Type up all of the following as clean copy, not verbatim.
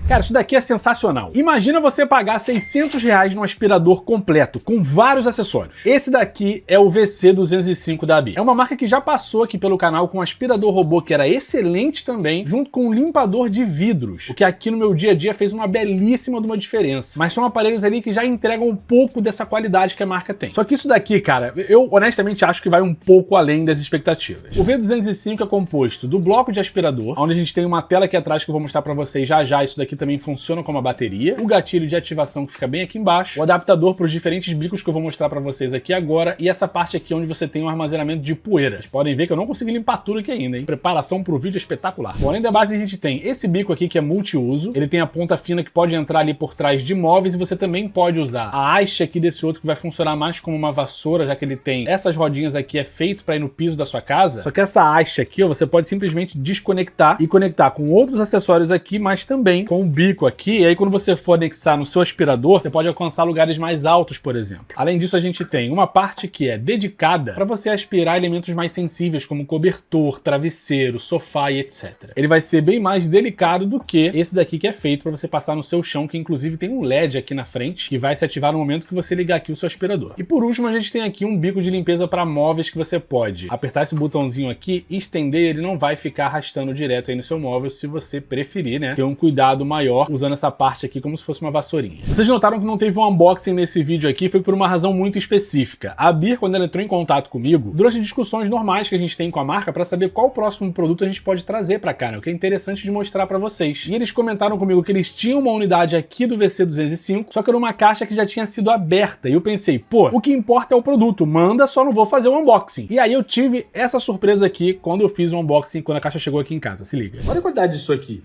Cara, isso daqui é sensacional. Imagina você pagar R$600 num aspirador completo, com vários acessórios. Esse daqui é o VC205 da ABIR. É uma marca que já passou aqui pelo canal com um aspirador robô que era excelente também, junto com um limpador de vidros, o que aqui no meu dia a dia fez uma belíssima de uma diferença. Mas são aparelhos ali que já entregam um pouco dessa qualidade que a marca tem. Só que isso daqui, cara, eu honestamente acho que vai um pouco além das expectativas. O V205 é composto do bloco de aspirador, onde a gente tem uma tela aqui atrás que eu vou mostrar pra vocês já já. Isso daqui também funciona como a bateria, o gatilho de ativação que fica bem aqui embaixo, o adaptador para os diferentes bicos que eu vou mostrar pra vocês aqui agora, e essa parte aqui onde você tem um armazenamento de poeira. Vocês podem ver que eu não consegui limpar tudo aqui ainda, hein? Preparação pro vídeo é espetacular. Bom, além da base a gente tem esse bico aqui que é multiuso, ele tem a ponta fina que pode entrar ali por trás de móveis, e você também pode usar a haste aqui desse outro que vai funcionar mais como uma vassoura, já que ele tem essas rodinhas aqui, é feito para ir no piso da sua casa. Só que essa haste aqui, ó, você pode simplesmente desconectar e conectar com outros acessórios aqui, mas também com o bico aqui, e aí quando você for anexar no seu aspirador, você pode alcançar lugares mais altos, por exemplo. Além disso, a gente tem uma parte que é dedicada para você aspirar elementos mais sensíveis, como cobertor, travesseiro, sofá e etc. Ele vai ser bem mais delicado do que esse daqui que é feito para você passar no seu chão, que inclusive tem um LED aqui na frente, que vai se ativar no momento que você ligar aqui o seu aspirador. E por último, a gente tem aqui um bico de limpeza para móveis que você pode apertar esse botãozinho aqui, estender, ele não vai ficar arrastando direto aí no seu móvel, se você preferir, né? Ter um cuidado maior usando essa parte aqui como se fosse uma vassourinha. Vocês notaram que não teve um unboxing nesse vídeo aqui, foi por uma razão muito específica. A ABIR, quando ela entrou em contato comigo, durante discussões normais que a gente tem com a marca para saber qual próximo produto a gente pode trazer para cá, né? O que é interessante de mostrar para vocês. E eles comentaram comigo que eles tinham uma unidade aqui do VC205, só que era uma caixa que já tinha sido aberta. E eu pensei, pô, o que importa é o produto, manda, só não vou fazer o unboxing. E aí eu tive essa surpresa aqui quando eu fiz o unboxing, quando a caixa chegou aqui em casa, se liga. Olha a qualidade disso aqui.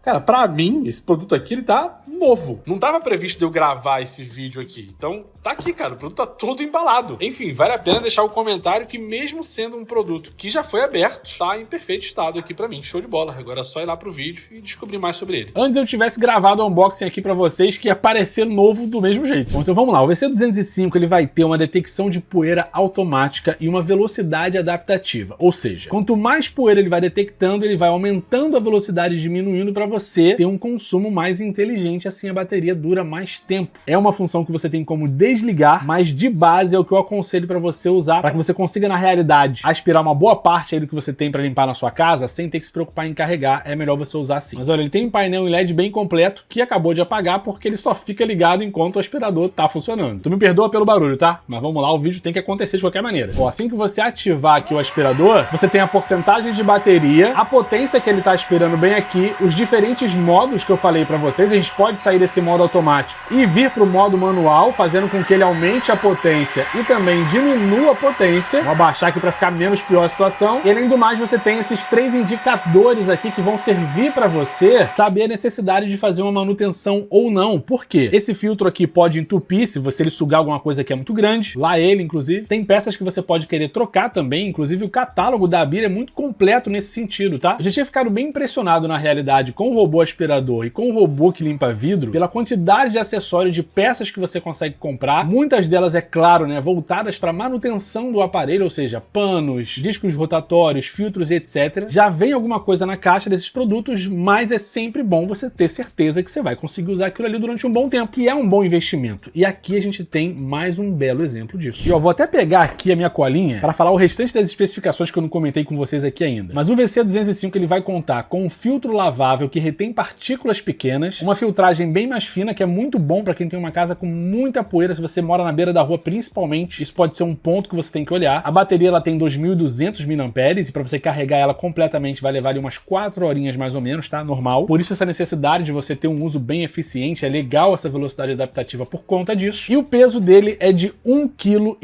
Cara, pra mim, esse produto aqui, ele tá novo. Não tava previsto de eu gravar esse vídeo aqui. Então, tá aqui, cara. O produto tá todo embalado. Enfim, vale a pena deixar o comentário que mesmo sendo um produto que já foi aberto, tá em perfeito estado aqui pra mim. Show de bola. Agora é só ir lá pro vídeo e descobrir mais sobre ele. Antes eu tivesse gravado o unboxing aqui pra vocês, que ia parecer novo do mesmo jeito. Bom, então vamos lá. O VC205, ele vai ter uma detecção de poeira automática e uma velocidade adaptativa. Ou seja, quanto mais poeira ele vai detectando, ele vai aumentando a velocidade e diminuindo pra você ter um consumo mais inteligente, assim a bateria dura mais tempo. É uma função que você tem como desligar, mas de base é o que eu aconselho para você usar, para que você consiga na realidade aspirar uma boa parte aí do que você tem para limpar na sua casa, sem ter que se preocupar em carregar, é melhor você usar assim. Mas olha, ele tem um painel em LED bem completo, que acabou de apagar porque ele só fica ligado enquanto o aspirador tá funcionando. Tu me perdoa pelo barulho, tá? Mas vamos lá, o vídeo tem que acontecer de qualquer maneira. Ó, assim que você ativar aqui o aspirador, você tem a porcentagem de bateria, a potência que ele tá aspirando bem aqui, os diferentes modos que eu falei para vocês. A gente pode sair desse modo automático e vir para o modo manual, fazendo com que ele aumente a potência e também diminua a potência. Vou abaixar aqui para ficar menos pior a situação. E além do mais, você tem esses 3 indicadores aqui que vão servir para você saber a necessidade de fazer uma manutenção ou não. Por quê? Esse filtro aqui pode entupir se você ele sugar alguma coisa que é muito grande. Lá ele, inclusive. Tem peças que você pode querer trocar também. Inclusive, o catálogo da ABIR é muito completo nesse sentido, tá? Eu já tinha ficado bem impressionado, na realidade, com o robô aspirador e com o robô que limpa vidro, pela quantidade de acessórios, de peças que você consegue comprar. Muitas delas, é claro, né, voltadas para manutenção do aparelho, ou seja, panos, discos rotatórios, filtros e etc. Já vem alguma coisa na caixa desses produtos, mas é sempre bom você ter certeza que você vai conseguir usar aquilo ali durante um bom tempo, que é um bom investimento. E aqui a gente tem mais um belo exemplo disso. E eu vou até pegar aqui a minha colinha para falar o restante das especificações que eu não comentei com vocês aqui ainda. Mas o VC205 ele vai contar com um filtro lavável que retém partículas pequenas, uma filtragem bem mais fina, que é muito bom para quem tem uma casa com muita poeira, se você mora na beira da rua principalmente, isso pode ser um ponto que você tem que olhar. A bateria ela tem 2.200 mAh e para você carregar ela completamente vai levar ali umas 4 horinhas mais ou menos, tá? Normal. Por isso essa necessidade de você ter um uso bem eficiente, é legal essa velocidade adaptativa por conta disso. E o peso dele é de 1,1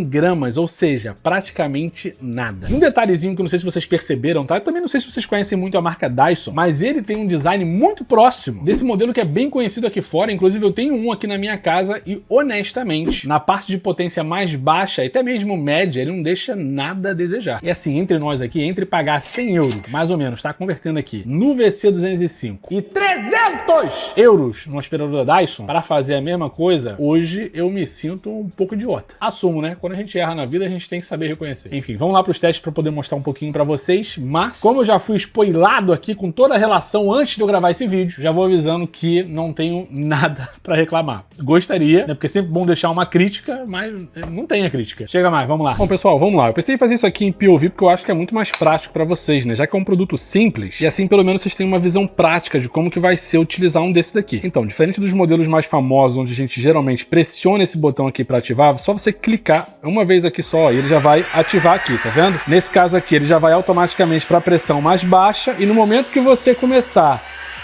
kg, ou seja, praticamente nada. Um detalhezinho que eu não sei se vocês perceberam, tá? Eu também não sei se vocês conhecem muito a marca Dyson, mas ele tem um design muito próximo desse modelo que é bem conhecido aqui fora. Inclusive eu tenho um aqui na minha casa e honestamente, na parte de potência mais baixa, e até mesmo média, ele não deixa nada a desejar. E assim, entre nós aqui, entre pagar 100 euros, mais ou menos, tá? Convertendo aqui, no VC205 e 300 euros no aspirador da Dyson, para fazer a mesma coisa, hoje eu me sinto um pouco idiota. Assumo, né? Quando a gente erra na vida, a gente tem que saber reconhecer. Enfim, vamos lá para os testes para poder mostrar um pouquinho para vocês, mas como eu já fui spoilado aqui com toda a relação Então, antes de eu gravar esse vídeo, já vou avisando que não tenho nada pra reclamar. Gostaria, né? Porque é sempre bom deixar uma crítica, mas não tem a crítica. Chega mais, vamos lá. Bom, pessoal, vamos lá. Eu pensei em fazer isso aqui em POV porque eu acho que é muito mais prático pra vocês, né? Já que é um produto simples, e assim pelo menos vocês têm uma visão prática de como que vai ser utilizar um desse daqui. Então, diferente dos modelos mais famosos, onde a gente geralmente pressiona esse botão aqui pra ativar, só você clicar uma vez aqui só, e ele já vai ativar aqui, tá vendo? Nesse caso aqui, ele já vai automaticamente pra pressão mais baixa, e no momento que você começar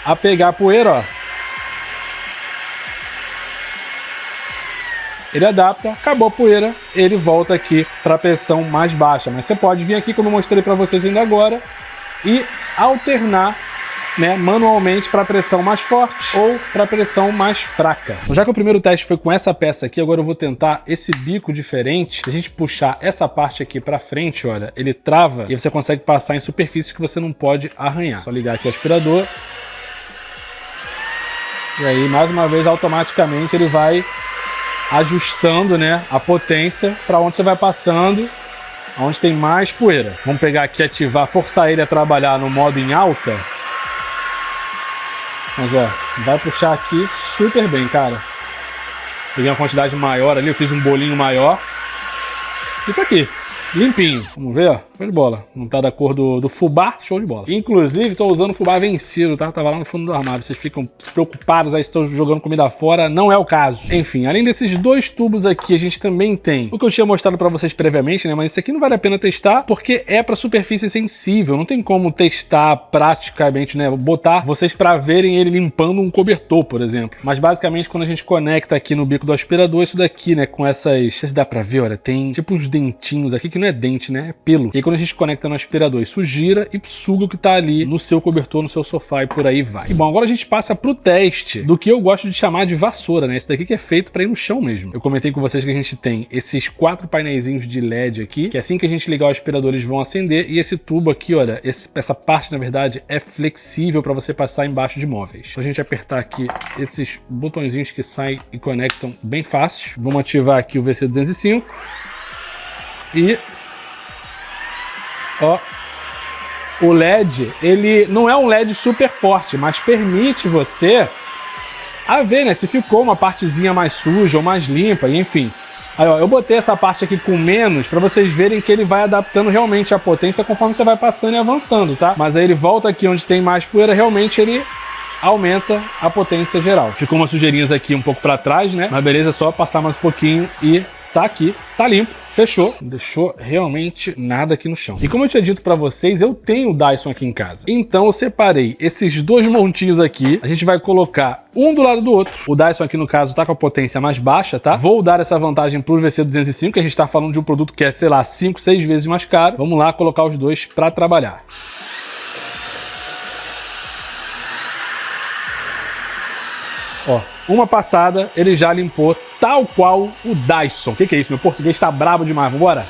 a pegar a poeira, ó, ele adapta, acabou a poeira, ele volta aqui para pressão mais baixa. Mas você pode vir aqui, como eu mostrei para vocês ainda agora, e alternar, né, manualmente para pressão mais forte ou para pressão mais fraca. Então, já que o primeiro teste foi com essa peça aqui, agora eu vou tentar esse bico diferente. Se a gente puxar essa parte aqui para frente, olha, ele trava e você consegue passar em superfícies que você não pode arranhar. Só ligar aqui o aspirador. E aí, mais uma vez, automaticamente ele vai ajustando, né, a potência para onde você vai passando, onde tem mais poeira. Vamos pegar aqui, ativar, forçar ele a trabalhar no modo em alta. Mas ó, vai puxar aqui super bem, cara. Peguei uma quantidade maior ali, eu fiz um bolinho maior. E tá aqui, limpinho. Vamos ver, ó. Show de bola. Não tá da cor do fubá, show de bola. Inclusive, tô usando o fubá vencido, tá? Tava lá no fundo do armário. Vocês ficam preocupados aí, estão jogando comida fora. Não é o caso. Enfim, além desses dois tubos aqui, a gente também tem o que eu tinha mostrado pra vocês previamente, né? Mas esse aqui não vale a pena testar, porque é pra superfície sensível. Não tem como testar praticamente, né? Botar vocês pra verem ele limpando um cobertor, por exemplo. Mas basicamente, quando a gente conecta aqui no bico do aspirador, isso daqui, né? Com essas... Não sei se dá pra ver, olha. Tem tipo uns dentinhos aqui, que não é dente, né? É pelo. E aí, quando a gente conecta no aspirador, isso gira e suga o que tá ali no seu cobertor, no seu sofá e por aí vai. E bom, agora a gente passa pro teste do que eu gosto de chamar de vassoura, né? Esse daqui que é feito pra ir no chão mesmo. Eu comentei com vocês que a gente tem esses 4 painéisinhos de LED aqui, que assim que a gente ligar o aspirador eles vão acender, e esse tubo aqui, olha, essa parte na verdade é flexível pra você passar embaixo de móveis. Então a gente apertar aqui esses botõezinhos que saem e conectam bem fácil. Vamos ativar aqui o VC205 e ó, o LED, ele não é um LED super forte, mas permite você a ver, né, se ficou uma partezinha mais suja ou mais limpa, enfim. Aí, ó, eu botei essa parte aqui com menos para vocês verem que ele vai adaptando realmente a potência conforme você vai passando e avançando, tá? Mas aí ele volta aqui onde tem mais poeira, realmente ele aumenta a potência geral. Ficou umas sujeirinhas aqui um pouco para trás, né? Mas beleza, é só passar mais um pouquinho e tá aqui, tá limpo. Fechou, não deixou realmente nada aqui no chão. E como eu tinha dito pra vocês, eu tenho o Dyson aqui em casa. Então eu separei esses dois montinhos aqui. A gente vai colocar um do lado do outro. O Dyson aqui no caso tá com a potência mais baixa, tá? Vou dar essa vantagem pro VC205, que a gente tá falando de um produto que é, sei lá, 5, 6 vezes mais caro. Vamos lá colocar os dois pra trabalhar. Ó, uma passada, ele já limpou tal qual o Dyson. O que é isso? Meu português tá brabo demais. Vambora?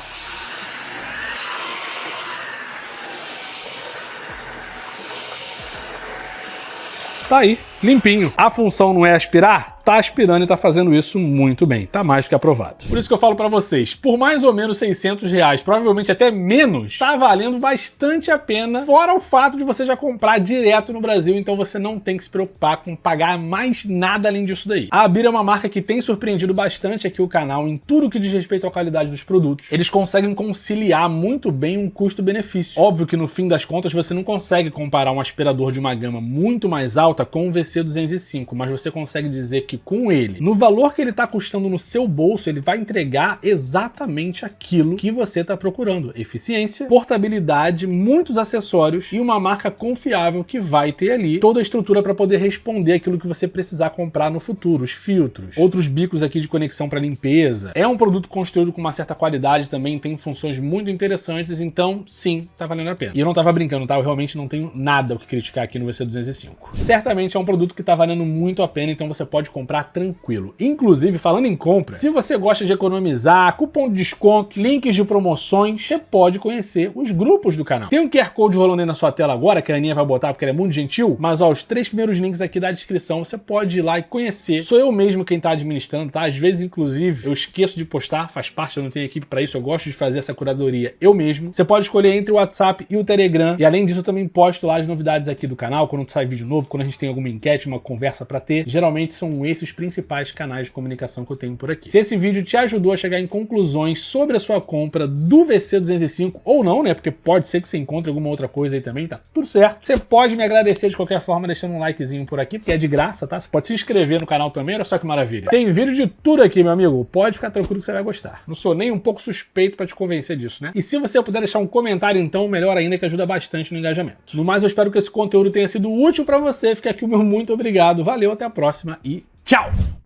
Tá aí, limpinho. A função não é aspirar? Tá aspirando e tá fazendo isso muito bem. Tá mais que aprovado. Por isso que eu falo pra vocês, por mais ou menos 600 reais, provavelmente até menos, tá valendo bastante a pena, fora o fato de você já comprar direto no Brasil, então você não tem que se preocupar com pagar mais nada além disso daí. A Abir é uma marca que tem surpreendido bastante aqui o canal em tudo que diz respeito à qualidade dos produtos. Eles conseguem conciliar muito bem um custo-benefício. Óbvio que no fim das contas você não consegue comparar um aspirador de uma gama muito mais alta com o VC205, mas você consegue dizer que com ele, no valor que ele está custando no seu bolso, ele vai entregar exatamente aquilo que você está procurando. Eficiência, portabilidade, muitos acessórios e uma marca confiável que vai ter ali toda a estrutura para poder responder aquilo que você precisar comprar no futuro. Os filtros, outros bicos aqui de conexão para limpeza. É um produto construído com uma certa qualidade também, tem funções muito interessantes, então sim, tá valendo a pena. E eu não tava brincando, tá? Eu realmente não tenho nada o que criticar aqui no VC205. Certamente é um produto que tá valendo muito a pena, então você pode comprar comprar tranquilo. Inclusive, falando em compra, se você gosta de economizar, cupom de desconto, links de promoções, você pode conhecer os grupos do canal. Tem um QR Code rolando aí na sua tela agora, que a Aninha vai botar porque ela é muito gentil, mas ó, os 3 primeiros links aqui da descrição, você pode ir lá e conhecer. Sou eu mesmo quem tá administrando, tá? Às vezes, inclusive, eu esqueço de postar, faz parte, eu não tenho equipe pra isso, eu gosto de fazer essa curadoria eu mesmo. Você pode escolher entre o WhatsApp e o Telegram, e além disso, eu também posto lá as novidades aqui do canal, quando sai vídeo novo, quando a gente tem alguma enquete, uma conversa pra ter. Geralmente são esses os principais canais de comunicação que eu tenho por aqui. Se esse vídeo te ajudou a chegar em conclusões sobre a sua compra do VC205, ou não, né? Porque pode ser que você encontre alguma outra coisa aí também, tá tudo certo. Você pode me agradecer de qualquer forma deixando um likezinho por aqui, porque é de graça, tá? Você pode se inscrever no canal também, olha só que maravilha. Tem vídeo de tudo aqui, meu amigo. Pode ficar tranquilo que você vai gostar. Não sou nem um pouco suspeito pra te convencer disso, né? E se você puder deixar um comentário, então, melhor ainda, que ajuda bastante no engajamento. No mais, eu espero que esse conteúdo tenha sido útil pra você. Fica aqui o meu muito obrigado. Valeu, até a próxima e tchau!